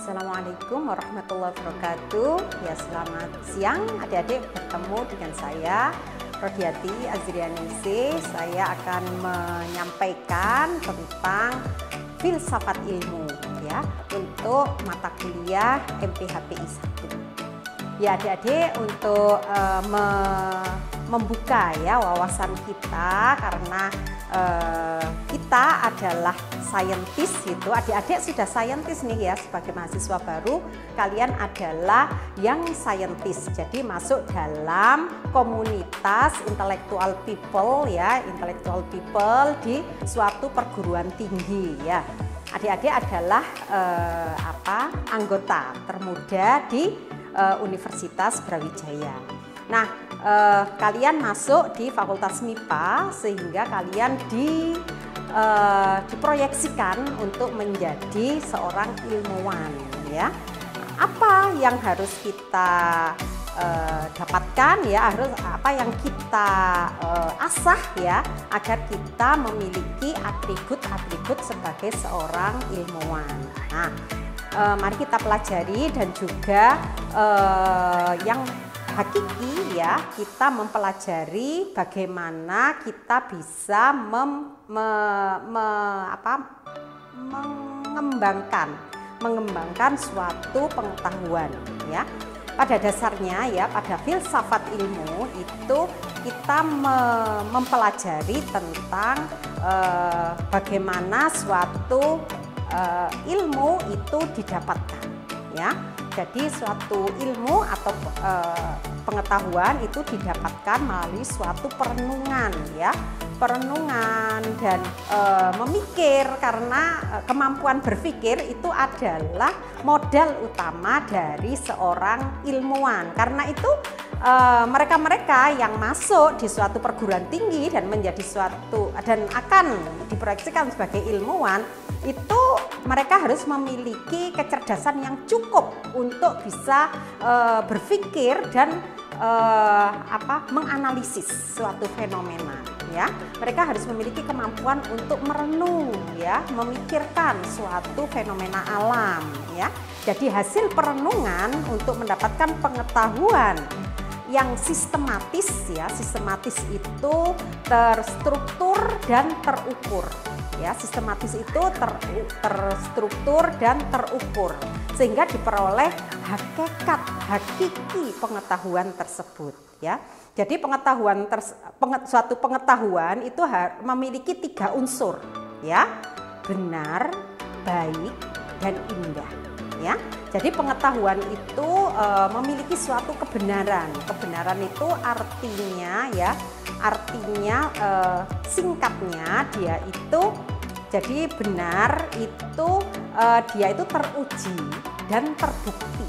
Assalamualaikum warahmatullahi wabarakatuh. Ya, selamat siang adik-adik, bertemu dengan saya Rodiati Azrianise. Saya akan menyampaikan tentang filsafat ilmu ya untuk mata kuliah MPHPI 1. Ya adik-adik, untuk membuka ya wawasan kita, karena kita adalah saintis gitu. Adik-adik sudah saintis nih ya, sebagai mahasiswa baru kalian adalah yang saintis. Jadi masuk dalam komunitas intellectual people ya, intellectual people di suatu perguruan tinggi ya. Adik-adik adalah anggota termuda di Universitas Brawijaya. Nah, kalian masuk di Fakultas MIPA sehingga kalian diproyeksikan untuk menjadi seorang ilmuwan ya. Apa yang harus kita dapatkan ya, apa yang kita asah ya, agar kita memiliki atribut-atribut sebagai seorang ilmuwan. Nah, mari kita pelajari, dan juga yang hakiki ya, kita mempelajari bagaimana kita bisa mengembangkan suatu pengetahuan ya. Pada dasarnya ya, pada filsafat ilmu itu kita mempelajari tentang bagaimana suatu ilmu itu didapatkan ya. Jadi suatu ilmu atau pengetahuan itu didapatkan melalui suatu perenungan ya, perenungan dan memikir, karena kemampuan berpikir itu adalah modal utama dari seorang ilmuwan. Karena itu mereka-mereka yang masuk di suatu perguruan tinggi dan menjadi dan akan diproyeksikan sebagai ilmuwan, itu mereka harus memiliki kecerdasan yang cukup untuk bisa berpikir dan menganalisis suatu fenomena ya. Mereka harus memiliki kemampuan untuk merenung ya, memikirkan suatu fenomena alam ya. Jadi hasil perenungan untuk mendapatkan pengetahuan yang sistematis ya, sistematis itu terstruktur dan terukur ya. Sistematis itu terstruktur dan terukur sehingga diperoleh hakiki pengetahuan tersebut ya. Jadi suatu pengetahuan itu memiliki 3 unsur ya: benar, baik, dan indah ya. Jadi pengetahuan itu memiliki suatu kebenaran. Kebenaran itu artinya ya, singkatnya dia itu, jadi benar itu dia itu teruji dan terbukti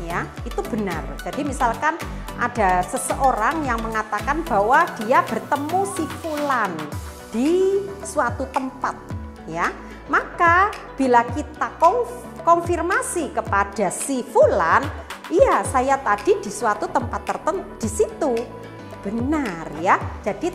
ya, itu benar. Jadi misalkan ada seseorang yang mengatakan bahwa dia bertemu si fulan di suatu tempat ya, maka bila kita konfirmasi kepada si fulan, iya saya tadi di suatu tempat tertentu di situ, benar ya. Jadi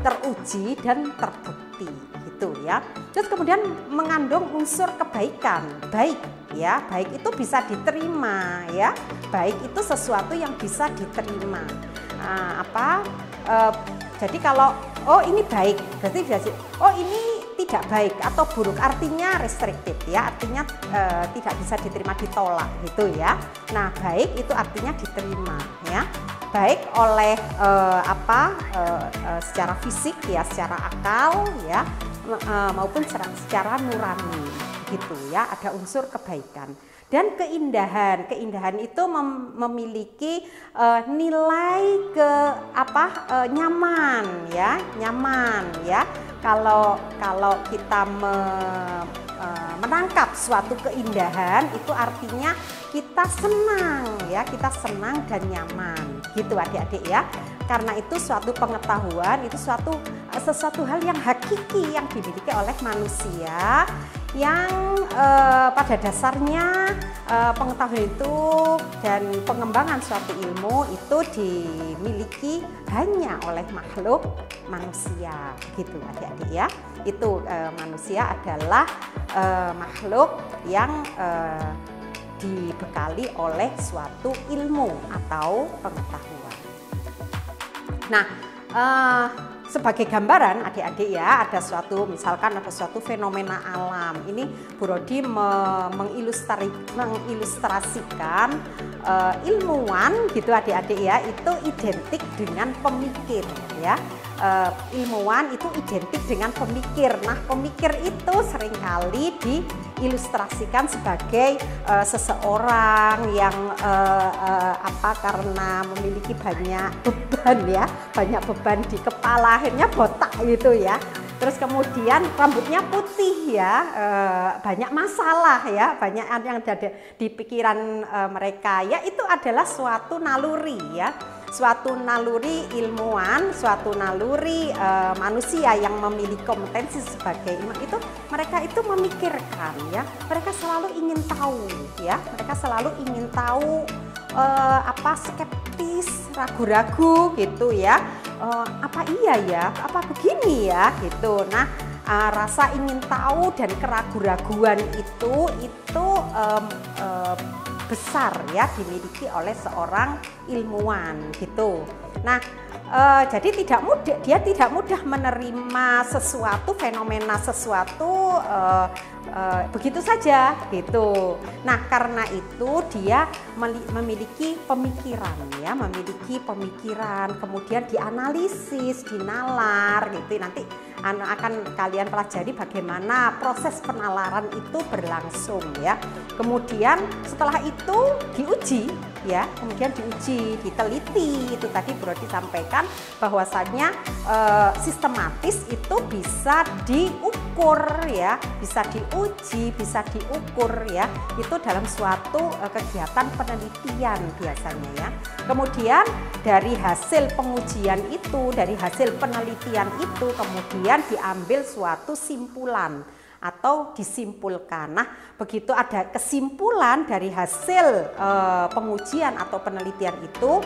teruji dan terbukti gitu ya. Terus kemudian mengandung unsur kebaikan, baik ya. Baik itu bisa diterima ya. Baik itu sesuatu yang bisa diterima. Jadi kalau ini baik, berarti ini tidak baik atau buruk, artinya restriktif ya, artinya tidak bisa diterima, ditolak gitu ya. Nah, baik itu artinya diterima ya, baik oleh secara fisik ya, secara akal ya, maupun secara nurani gitu ya. Ada unsur kebaikan dan keindahan. Keindahan itu memiliki nilai nyaman ya. Kalau kita menangkap suatu keindahan, itu artinya kita senang ya, kita senang dan nyaman gitu adik-adik ya. Karena itu suatu pengetahuan itu sesuatu hal yang hakiki yang dimiliki oleh manusia, yang pada dasarnya pengetahuan itu dan pengembangan suatu ilmu itu dimiliki hanya oleh makhluk manusia gitu adik-adik ya. Itu manusia adalah makhluk yang dibekali oleh suatu ilmu atau pengetahuan. Nah, sebagai gambaran adik-adik ya, ada suatu, misalkan ada suatu fenomena alam. Ini Bu Rodi mengilustrasikan ilmuwan gitu adik-adik ya, itu identik dengan pemikir ya. Ilmuwan itu identik dengan pemikir. Nah, pemikir itu seringkali diilustrasikan sebagai seseorang yang karena memiliki banyak beban ya, banyak beban di kepala, akhirnya botak gitu ya. Terus kemudian rambutnya putih ya, banyak masalah ya, banyak yang ada di pikiran mereka ya, itu adalah suatu naluri ya. Suatu naluri ilmuwan, suatu naluri manusia yang memiliki kompetensi sebagai ilmuwan itu, mereka itu memikirkan ya, mereka selalu ingin tahu ya, mereka selalu ingin tahu, skeptis, ragu-ragu gitu ya, apa iya ya, apa begini ya gitu. Nah, rasa ingin tahu dan keraguan-raguan itu besar ya, dimiliki oleh seorang ilmuwan gitu. Nah, jadi dia tidak mudah menerima sesuatu, fenomena sesuatu begitu saja gitu. Nah, karena itu dia memiliki pemikiran ya, memiliki pemikiran, kemudian dianalisis, dinalar gitu. Nanti akan kalian pelajari bagaimana proses penalaran itu berlangsung ya. Kemudian setelah itu diuji ya, kemudian diuji, diteliti. Itu tadi Bro disampaikan bahwasanya sistematis itu bisa diukur ya, bisa diuji, bisa diukur ya. Itu dalam suatu kegiatan penelitian biasanya ya. Kemudian dari hasil pengujian itu, dari hasil penelitian itu kemudian diambil suatu simpulan atau disimpulkan. Nah, begitu ada kesimpulan dari hasil pengujian atau penelitian itu,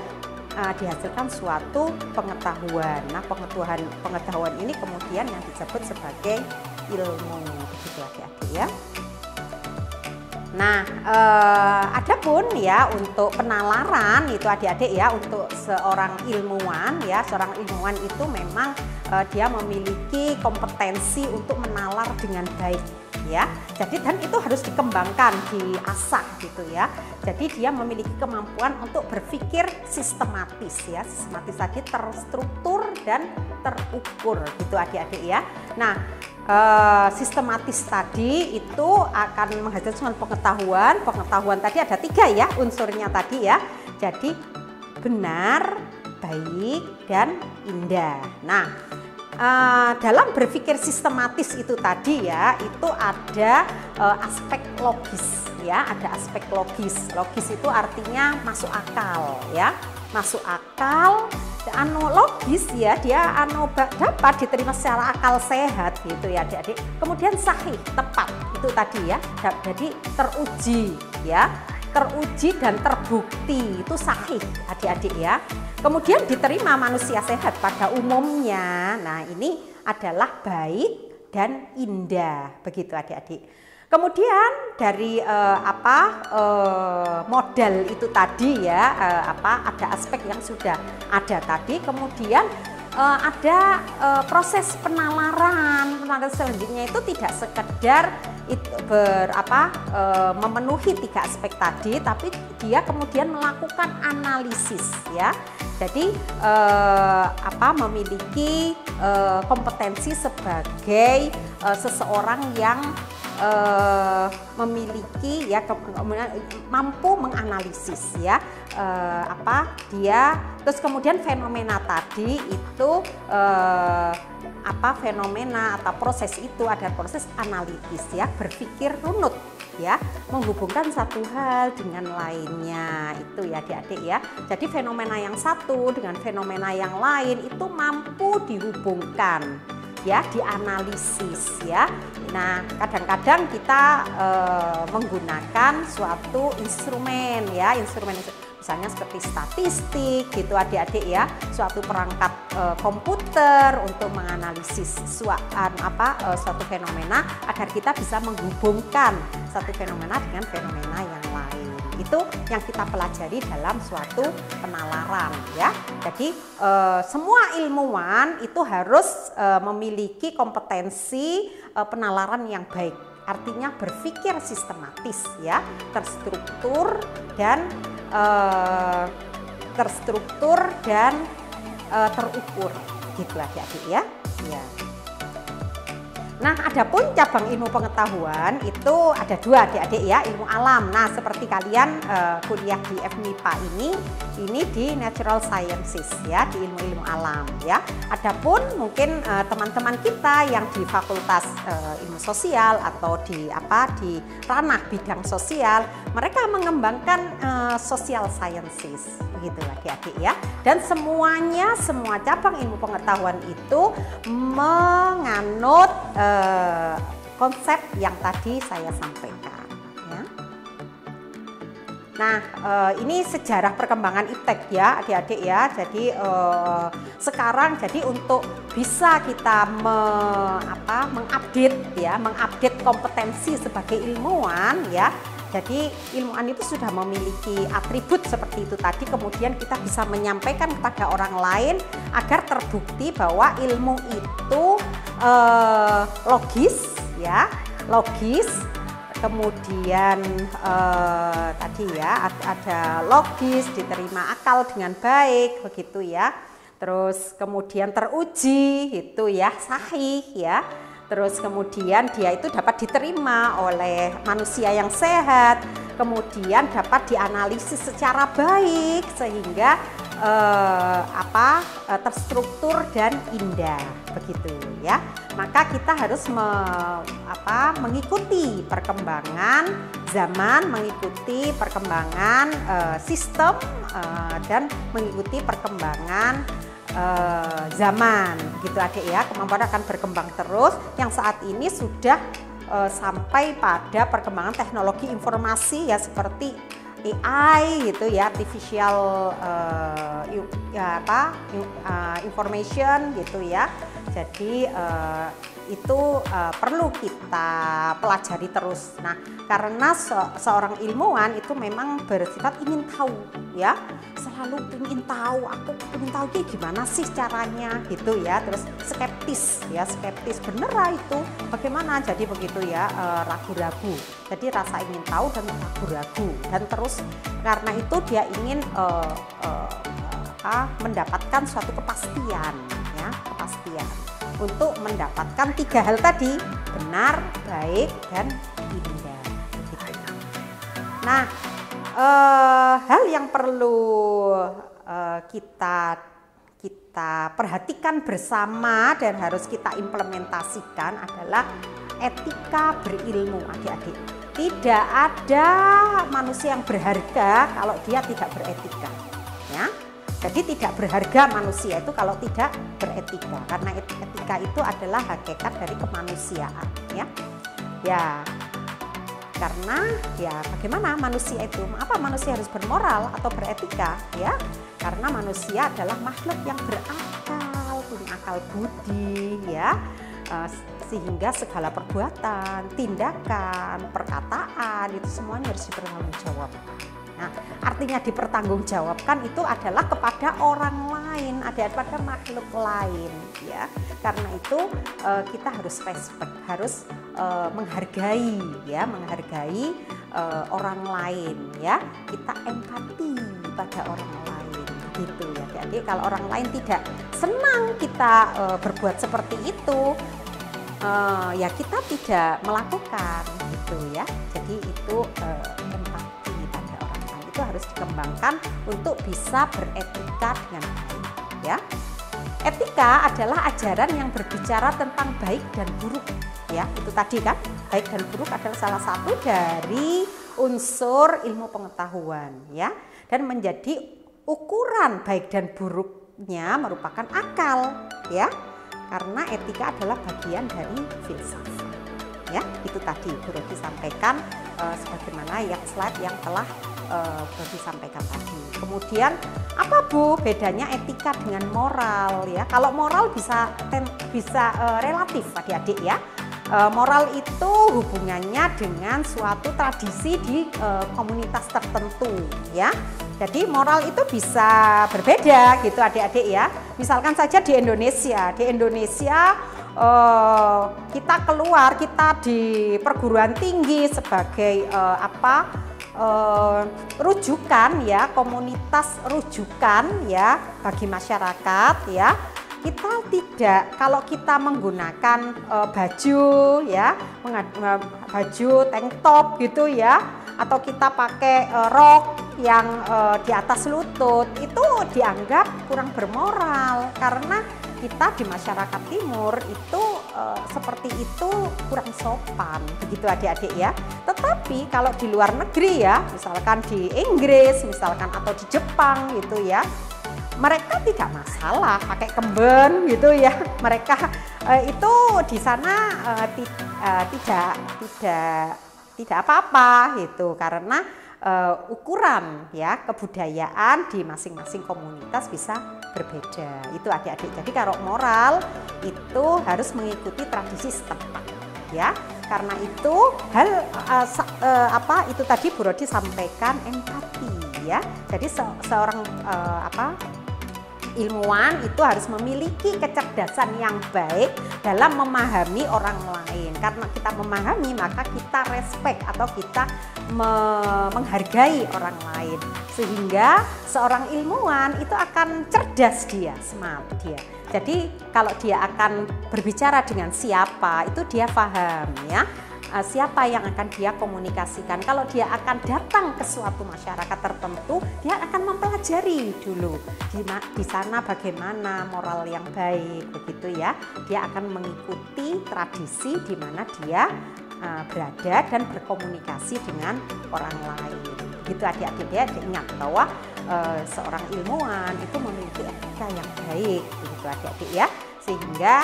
dihasilkan suatu pengetahuan. Nah, pengetahuan ini kemudian yang disebut sebagai ilmu, begitu adik-adik ya. Nah, adapun ya untuk penalaran itu adik-adik ya, untuk seorang ilmuwan ya, seorang ilmuwan itu memang dia memiliki kompetensi untuk menalar dengan baik ya. Jadi dan itu harus dikembangkan, diasah gitu ya. Jadi dia memiliki kemampuan untuk berpikir sistematis ya, sistematis tadi terstruktur dan terukur gitu adik-adik ya. Nah, sistematis tadi itu akan menghasilkan pengetahuan. Pengetahuan tadi ada 3 ya unsurnya tadi ya. Jadi benar, baik, dan indah. Nah, dalam berpikir sistematis itu tadi ya, itu ada aspek logis ya, ada aspek logis. Logis itu artinya masuk akal ya, masuk akal. Logis ya, dia dapat diterima secara akal sehat gitu ya adik-adik. Kemudian sahih, tepat itu tadi ya, jadi teruji ya, teruji dan terbukti itu sahih adik-adik ya. Kemudian diterima manusia sehat pada umumnya. Nah, ini adalah baik dan indah begitu adik-adik. Kemudian dari modal itu tadi ya, ada aspek yang sudah ada tadi, kemudian ada proses penalaran. Penalaran selanjutnya itu tidak sekedar memenuhi 3 aspek tadi, tapi dia kemudian melakukan analisis ya. Jadi memiliki kompetensi sebagai seseorang yang memiliki ya, mampu menganalisis ya, dia terus kemudian fenomena tadi itu fenomena atau proses itu ada proses analitis ya, berpikir runut ya, menghubungkan satu hal dengan lainnya itu ya adik-adik ya. Jadi fenomena yang satu dengan fenomena yang lain itu mampu dihubungkan ya, dianalisis ya. Nah, kadang-kadang kita menggunakan suatu instrumen ya, instrumen misalnya seperti statistik gitu adik-adik ya, suatu perangkat komputer untuk menganalisis suatu fenomena agar kita bisa menghubungkan satu fenomena dengan fenomena yang lain. Itu yang kita pelajari dalam suatu penalaran ya. Jadi semua ilmuwan itu harus memiliki kompetensi penalaran yang baik. Artinya berpikir sistematis ya, terstruktur dan terukur gitu adik-adik ya. Ya. Nah, adapun cabang ilmu pengetahuan itu ada dua adik-adik ya, ilmu alam. Nah, seperti kalian kuliah di FMIPA ini di Natural Sciences ya, di ilmu-ilmu alam ya. Adapun mungkin teman-teman kita yang di Fakultas Ilmu Sosial atau di ranah bidang sosial, mereka mengembangkan Social Sciences begitu adik-adik ya. Dan semua cabang ilmu pengetahuan itu menganut konsep yang tadi saya sampaikan ya. Nah, ini sejarah perkembangan iptek ya adik-adik ya. Jadi sekarang untuk bisa kita mengupdate kompetensi sebagai ilmuwan ya. Jadi ilmuwan itu sudah memiliki atribut seperti itu tadi, kemudian kita bisa menyampaikan kepada orang lain agar terbukti bahwa ilmu itu logis ya, kemudian tadi ya ada logis, diterima akal dengan baik begitu ya, terus kemudian teruji itu ya, sahih ya. Terus kemudian dia itu dapat diterima oleh manusia yang sehat, kemudian dapat dianalisis secara baik sehingga terstruktur dan indah begitu ya. Maka kita harus mengikuti perkembangan zaman, mengikuti perkembangan sistem dan mengikuti perkembangan zaman gitu adik ya. Kemampuan akan berkembang terus, yang saat ini sudah sampai pada perkembangan teknologi informasi ya, seperti AI gitu ya, artificial information gitu ya. Jadi itu perlu kita pelajari terus. Nah, karena seorang ilmuwan itu memang bersifat ingin tahu ya, selalu ingin tahu, aku ingin tahu gimana sih caranya gitu ya. Terus skeptis bener lah itu bagaimana, jadi begitu ya, ragu-ragu. Jadi rasa ingin tahu dan ragu-ragu, dan terus karena itu dia ingin mendapatkan suatu kepastian ya, untuk mendapatkan tiga hal tadi, benar, baik, dan indah gitu. Nah, hal yang perlu kita perhatikan bersama dan harus kita implementasikan adalah etika berilmu adik-adik. Tidak ada manusia yang berharga kalau dia tidak beretika ya. Jadi tidak berharga manusia itu kalau tidak beretika, karena etika itu adalah hakikat dari kemanusiaan ya. Ya, karena ya bagaimana manusia itu, apa manusia harus bermoral atau beretika ya? Karena manusia adalah makhluk yang berakal, punya akal budi ya. Sehingga segala perbuatan, tindakan, perkataan itu semuanya harus dipertanggungjawabkan. Nah, artinya dipertanggungjawabkan itu adalah kepada orang lain, pada makhluk lain ya. Karena itu kita harus respect, harus menghargai orang lain ya. Kita empati pada orang lain gitu ya. Jadi kalau orang lain tidak senang kita berbuat seperti itu, ya kita tidak melakukan gitu ya. Jadi itu empati pada orang lain itu harus dikembangkan untuk bisa beretika dengan baik ya. Etika adalah ajaran yang berbicara tentang baik dan buruk ya. Itu tadi kan, baik dan buruk adalah salah satu dari unsur ilmu pengetahuan ya. Dan menjadi ukuran baik dan buruknya merupakan akal ya. Karena etika adalah bagian dari filsafat ya. Itu tadi Bu Rodi sampaikan sebagaimana yang slide yang telah Brodi sampaikan tadi. Kemudian apa Bu bedanya etika dengan moral ya? Kalau moral bisa relatif adik-adik ya. Moral itu hubungannya dengan suatu tradisi di komunitas tertentu ya. Jadi moral itu bisa berbeda gitu adik-adik ya. Misalkan saja di Indonesia kita keluar, kita di perguruan tinggi sebagai rujukan ya, komunitas rujukan ya bagi masyarakat ya. Kita tidak, kalau kita menggunakan baju ya, baju tank top gitu ya, atau kita pakai rok yang di atas lutut, itu dianggap kurang bermoral karena kita di masyarakat timur itu seperti itu kurang sopan begitu adik-adik ya. Tetapi kalau di luar negeri ya, misalkan di Inggris misalkan atau di Jepang gitu ya, mereka tidak masalah pakai kemben gitu ya. Mereka itu di sana tidak apa-apa gitu karena ukuran ya kebudayaan di masing-masing komunitas bisa berbeda. Itu adik-adik. Jadi kalau moral itu harus mengikuti tradisi setempat ya. Karena itu itu tadi Bu Rodi sampaikan empati ya. Jadi seorang ilmuwan itu harus memiliki kecerdasan yang baik dalam memahami orang lain. Karena kita memahami maka kita respect atau kita menghargai orang lain. Sehingga seorang ilmuwan itu akan cerdas dia, smart dia. Jadi kalau dia akan berbicara dengan siapa itu dia paham ya. Siapa yang akan dia komunikasikan. Kalau dia akan datang ke suatu masyarakat tertentu, dia akan mempelajari dulu di sana bagaimana moral yang baik begitu ya. Dia akan mengikuti tradisi di mana dia berada dan berkomunikasi dengan orang lain. Gitu adik-adik ya, ingat bahwa seorang ilmuwan itu memiliki etika yang baik begitu adik-adik ya. Sehingga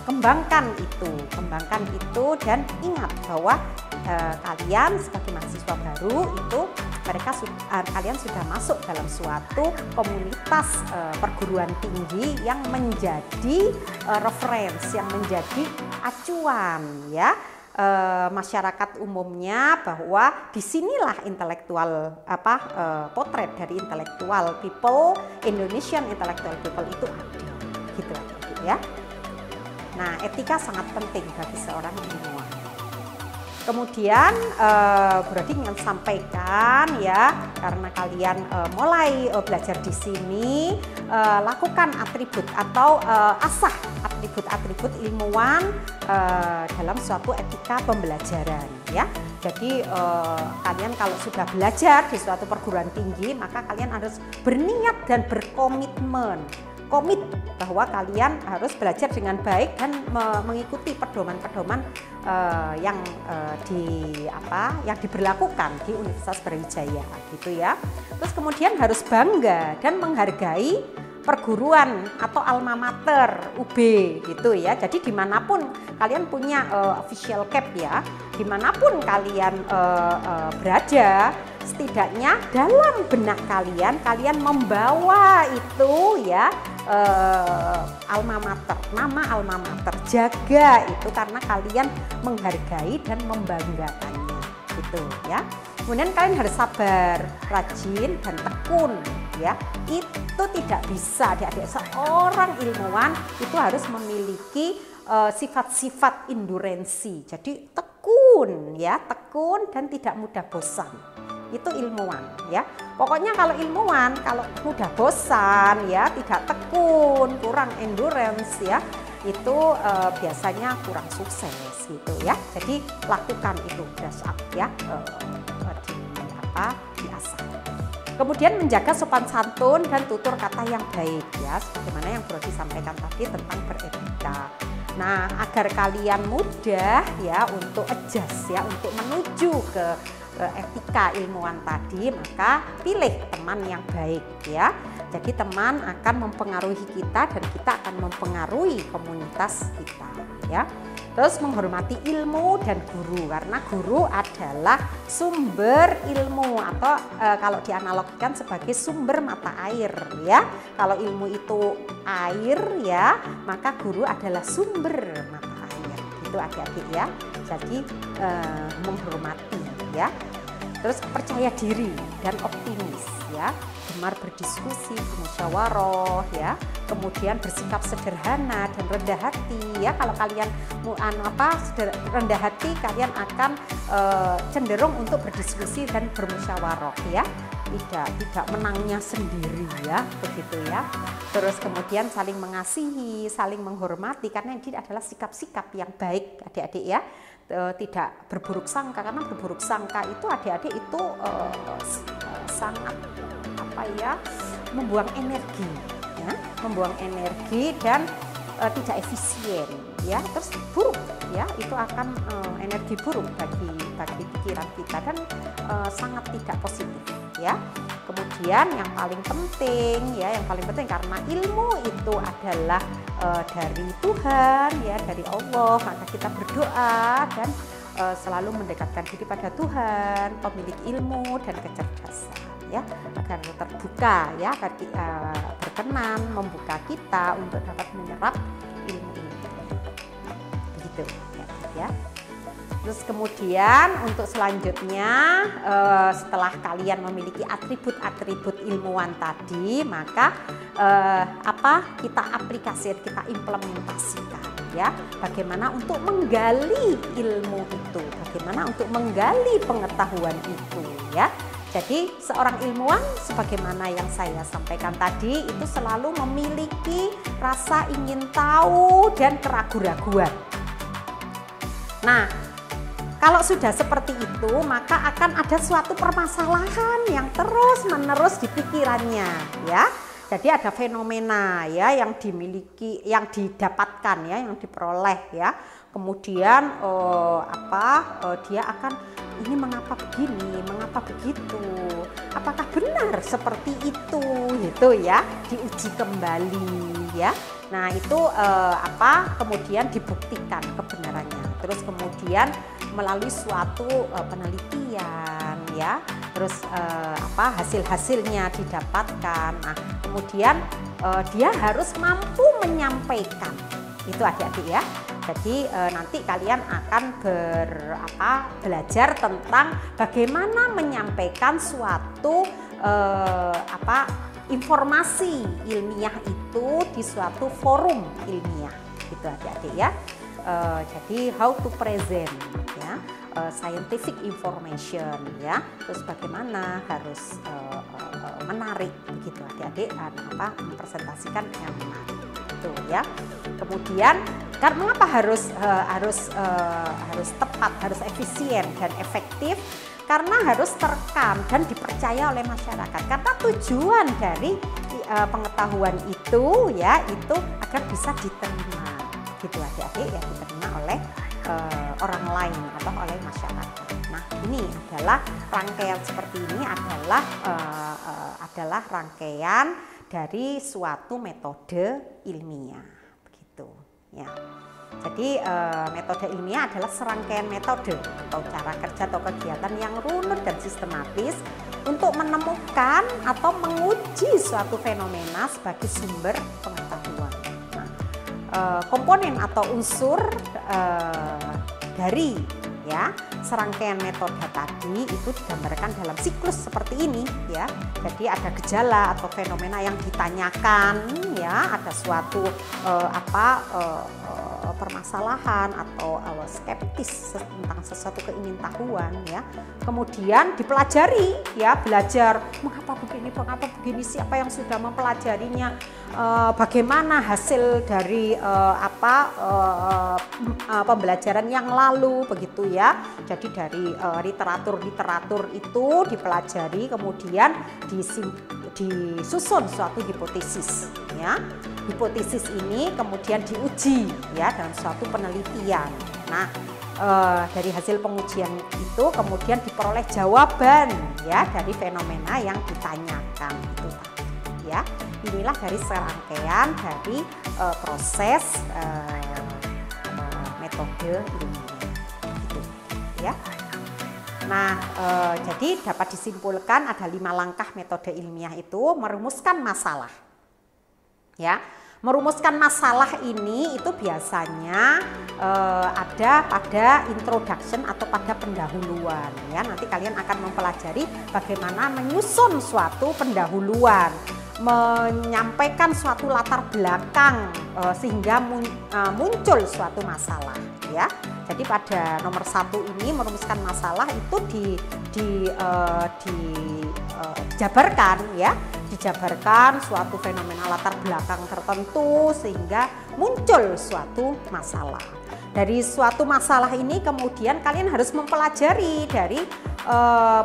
kembangkan itu dan ingat bahwa kalian sebagai mahasiswa baru itu kalian sudah masuk dalam suatu komunitas perguruan tinggi yang menjadi referensi, yang menjadi acuan ya masyarakat umumnya, bahwa disinilah intelektual potret dari intelektual people, Indonesian intellectual people itu ada gitu ya. Nah, etika sangat penting bagi seorang ilmuwan. Kemudian Bu Rodi ingin sampaikan ya, karena kalian mulai belajar di sini, lakukan atribut atau asah atribut-atribut ilmuwan dalam suatu etika pembelajaran ya. Jadi kalian kalau sudah belajar di suatu perguruan tinggi, maka kalian harus berniat dan berkomitmen. Komit bahwa kalian harus belajar dengan baik dan mengikuti pedoman-pedoman yang diberlakukan di Universitas Brawijaya gitu ya. Terus kemudian harus bangga dan menghargai perguruan atau alma mater UB gitu ya. Jadi dimanapun kalian punya official cap ya, dimanapun kalian berada, setidaknya dalam benak kalian membawa itu ya alma mater, nama alma mater, jaga itu karena kalian menghargai dan membanggakannya gitu ya. Kemudian kalian harus sabar, rajin dan tekun ya. Itu tidak bisa adik-adik, seorang ilmuwan itu harus memiliki sifat-sifat enduransi. Jadi tekun ya, tekun dan tidak mudah bosan. Itu ilmuwan ya. Pokoknya kalau ilmuwan kalau mudah bosan ya, tidak tekun, kurang endurance ya, itu biasanya kurang sukses gitu ya. Jadi lakukan itu brush up ya, diasah. Kemudian menjaga sopan santun dan tutur kata yang baik ya, sebagaimana yang Bro disampaikan tadi tentang beretika. Nah, agar kalian mudah ya untuk adjust ya, untuk menuju ke etika ilmuwan tadi, maka pilih teman yang baik ya. Jadi teman akan mempengaruhi kita dan kita akan mempengaruhi komunitas kita ya. Terus menghormati ilmu dan guru, karena guru adalah sumber ilmu atau kalau dianalogikan sebagai sumber mata air ya. Kalau ilmu itu air ya, maka guru adalah sumber mata air. Itu adik-adik ya. Jadi menghormati ya. Terus percaya diri dan optimis ya, gemar berdiskusi, bermusyawarah ya, kemudian bersikap sederhana dan rendah hati ya. Kalau kalian rendah hati, kalian akan cenderung untuk berdiskusi dan bermusyawarah ya, tidak menangnya sendiri ya, begitu ya. Terus kemudian saling mengasihi, saling menghormati, karena ini adalah sikap-sikap yang baik adik-adik ya. Tidak berburuk sangka, karena berburuk sangka itu adik-adik itu sangat membuang energi ya, membuang energi dan tidak efisien ya. Terus buruk ya, itu akan energi buruk bagi pikiran kita dan sangat tidak positif ya. Kemudian yang paling penting ya, karena ilmu itu adalah dari Tuhan ya, dari Allah, maka kita berdoa dan selalu mendekatkan diri pada Tuhan, pemilik ilmu dan kecerdasan ya, agar terbuka ya, agar berkenan membuka kita untuk dapat menyerap ilmu ini. Begitu ya. Terus kemudian untuk selanjutnya setelah kalian memiliki atribut-atribut ilmuwan tadi, maka kita aplikasikan, kita implementasikan ya. Bagaimana untuk menggali ilmu itu, bagaimana untuk menggali pengetahuan itu ya. Jadi seorang ilmuwan sebagaimana yang saya sampaikan tadi itu selalu memiliki rasa ingin tahu dan keraguan-raguan. Nah, kalau sudah seperti itu, maka akan ada suatu permasalahan yang terus-menerus di pikirannya ya. Jadi ada fenomena ya yang dimiliki, yang didapatkan ya, yang diperoleh ya. Kemudian dia akan ini mengapa begini, mengapa begitu, apakah benar seperti itu gitu ya, diuji kembali ya. Nah itu kemudian dibuktikan kebenarannya. Terus kemudian melalui suatu penelitian ya, terus hasil-hasilnya didapatkan. Nah kemudian dia harus mampu menyampaikan itu adik-adik ya. Jadi nanti kalian akan belajar tentang bagaimana menyampaikan suatu informasi ilmiah itu di suatu forum ilmiah gitu adik-adik ya. Jadi how to present ya, scientific information ya, terus bagaimana harus menarik begitu adik-adik, mempresentasikan yang menarik itu ya. Kemudian kan mengapa harus tepat, harus efisien dan efektif? Karena harus terekam dan dipercaya oleh masyarakat. Karena tujuan dari pengetahuan itu ya, itu agar bisa diterima gitu adik-adik ya, diterima oleh orang lain atau oleh masyarakat. Nah ini adalah rangkaian seperti ini adalah rangkaian dari suatu metode ilmiah begitu ya. Jadi metode ilmiah adalah serangkaian metode atau cara kerja atau kegiatan yang runut dan sistematis untuk menemukan atau menguji suatu fenomena sebagai sumber pengetahuan. Nah, komponen atau unsur dari ya serangkaian metode tadi itu digambarkan dalam siklus seperti ini ya. Jadi ada gejala atau fenomena yang ditanyakan ya, ada suatu permasalahan atau skeptis tentang sesuatu keingintahuan ya. Kemudian dipelajari ya, belajar mengapa begini, siapa yang sudah mempelajarinya, bagaimana hasil dari pembelajaran yang lalu begitu ya. Jadi dari literatur itu dipelajari, kemudian disusun suatu hipotesis ya. Hipotesis ini kemudian diuji ya dalam suatu penelitian. Nah, dari hasil pengujian itu kemudian diperoleh jawaban ya dari fenomena yang ditanyakan itu ya. Inilah dari serangkaian dari proses metode ilmiah. Gitu, ya. Nah, jadi dapat disimpulkan ada 5 langkah metode ilmiah itu merumuskan masalah. Ya, merumuskan masalah ini itu biasanya ada pada introduction atau pada pendahuluan. Ya, nanti kalian akan mempelajari bagaimana menyusun suatu pendahuluan, menyampaikan suatu latar belakang sehingga muncul suatu masalah. Ya, jadi pada nomor 1 ini merumuskan masalah itu dijabarkan, ya, dijabarkan suatu fenomena latar belakang tertentu sehingga muncul suatu masalah. Dari suatu masalah ini kemudian kalian harus mempelajari dari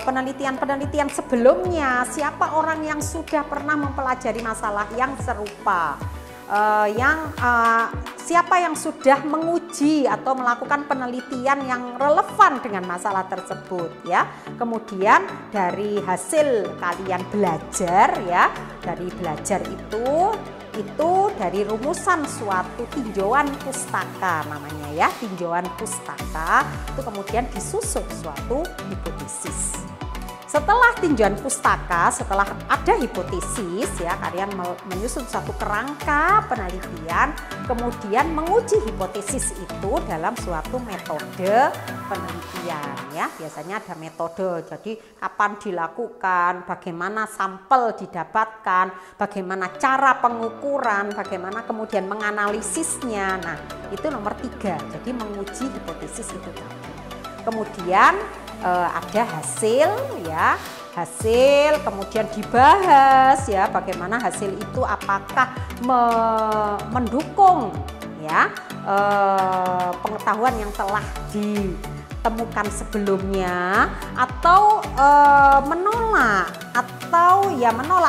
penelitian-penelitian sebelumnya, siapa orang yang sudah pernah mempelajari masalah yang serupa. Siapa yang sudah menguji atau melakukan penelitian yang relevan dengan masalah tersebut, ya. Kemudian dari hasil kalian belajar, ya, dari belajar itu dari rumusan suatu tinjauan pustaka namanya, ya, tinjauan pustaka itu kemudian disusun suatu hipotesis. Setelah tinjauan pustaka, setelah ada hipotesis, ya, kalian menyusun satu kerangka penelitian, kemudian menguji hipotesis itu dalam suatu metode penelitian, ya. Biasanya ada metode, jadi kapan dilakukan, bagaimana sampel didapatkan, bagaimana cara pengukuran, bagaimana kemudian menganalisisnya. Nah, itu nomor 3, jadi menguji hipotesis itu tadi. Kemudian ada hasil, ya, hasil kemudian dibahas, ya, bagaimana hasil itu apakah mendukung, ya, pengetahuan yang telah ditemukan sebelumnya atau menolak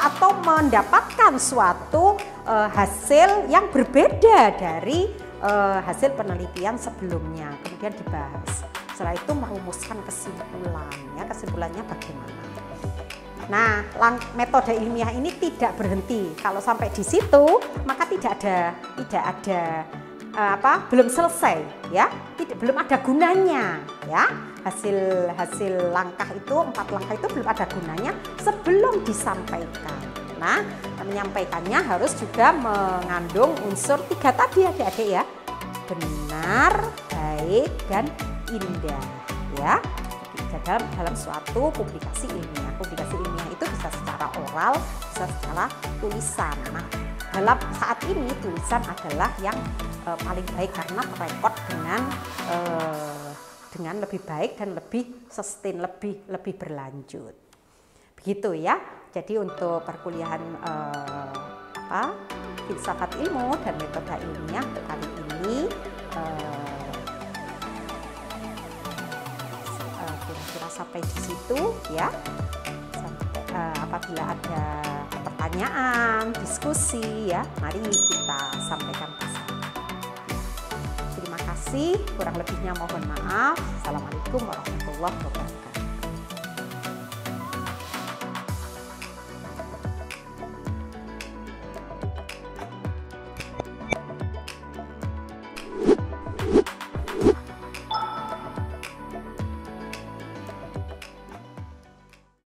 atau mendapatkan suatu hasil yang berbeda dari hasil penelitian sebelumnya, kemudian dibahas. Setelah itu merumuskan kesimpulan, ya, kesimpulannya bagaimana. Nah, metode ilmiah ini tidak berhenti. Kalau sampai di situ, maka tidak ada belum selesai, ya, belum ada gunanya, ya. Hasil langkah itu, 4 langkah itu belum ada gunanya sebelum disampaikan. Nah, menyampaikannya harus juga mengandung unsur 3 tadi, adik-adik, ya. Benar, baik, dan indah, ya, dalam suatu publikasi ilmiah. Publikasi ilmiah itu bisa secara oral, bisa secara tulisan. Nah, dalam saat ini tulisan adalah yang paling baik karena terekod dengan lebih baik dan lebih sustain, lebih berlanjut. Begitu, ya. Jadi untuk perkuliahan filsafat ilmu dan metode ilmiah kali ini kira-kira sampai di situ, ya. Apabila ada pertanyaan, diskusi, ya, mari kita sampaikan bersama. Terima kasih, kurang lebihnya mohon maaf. Assalamualaikum warahmatullahi wabarakatuh.